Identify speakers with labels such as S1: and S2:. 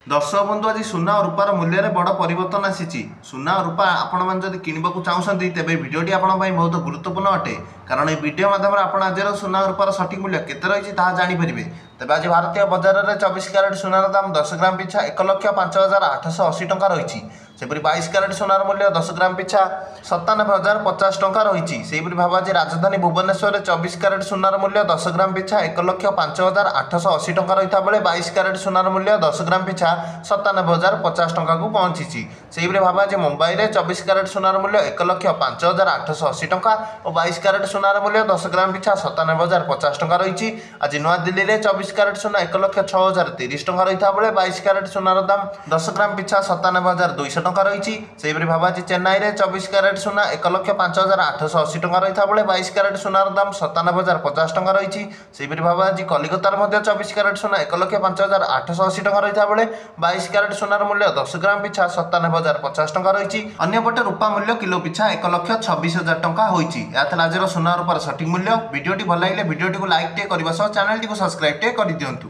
S1: दर्शक बंधु आज सुना और रूपार मूल्य में बड़ परिवर्तन आसी सुना और रूपा आपण मैंने जब किणवाक चाहते तेज भिडियोटी आपण बहुत गुरुत्वपूर्ण अटे कारण ये वीडियो माध्यम आप आज सुना और रूपार सठिक मूल्य केते रही जानीपर तेज आज भारतीय बजार में 24 क्यारेट सुनार दाम 10 ग्राम पिछा 1,05,880 टंका रही सेपरी 22 क्यारेट सुनार मूल्य 10 ग्राम पिछा 97,050 टंका रही से भाव आज राजधानी भुवनेश्वर में 24 क्यारेट सुनार मूल्य 10 ग्राम पिछा 1,05,880 टंका रही बेले 22 क्यारेट सुनार मूल्य 10 ग्राम पिछा 97,050 टंका को पहुंची से भाव आज मुंबई में 24 क्यारेट सुनार मूल्य 1,05,880 टंका और 22 क्यारेट सुनार मूल्य 10 ग्राम पिछा 97,050 टंका रही आज नुआदिल्ली में 24 क्यारेट सुना 1,06,030 टंका रही बेले 22 क्यारेट सुनार दाम 10 ग्राम पिछा 97,200 टंका रही से भाव आज चेन्नई में 24 क्यारेट सुना 1,05,880 टंका रही बेले 22 क्यारेट सुनार दाम 97,050 टंका रही से भाव आज कलिकतार 24 क्यारेट सुना 1,05,880 टंका रही बेले 22 क्यारेट सुनार मूल्य 10 ग्राम पिछा 97,050 टंका रही अन्यपटे रूपा मूल्य किलो पिछा 1,26,000 टंका होती आज सुना रूपार सठिक मूल्य वीडियोटी भल लगे वीडियोटी को लाइक टे करने चैनल टी सब्सक्राइब टे कर दिंतु।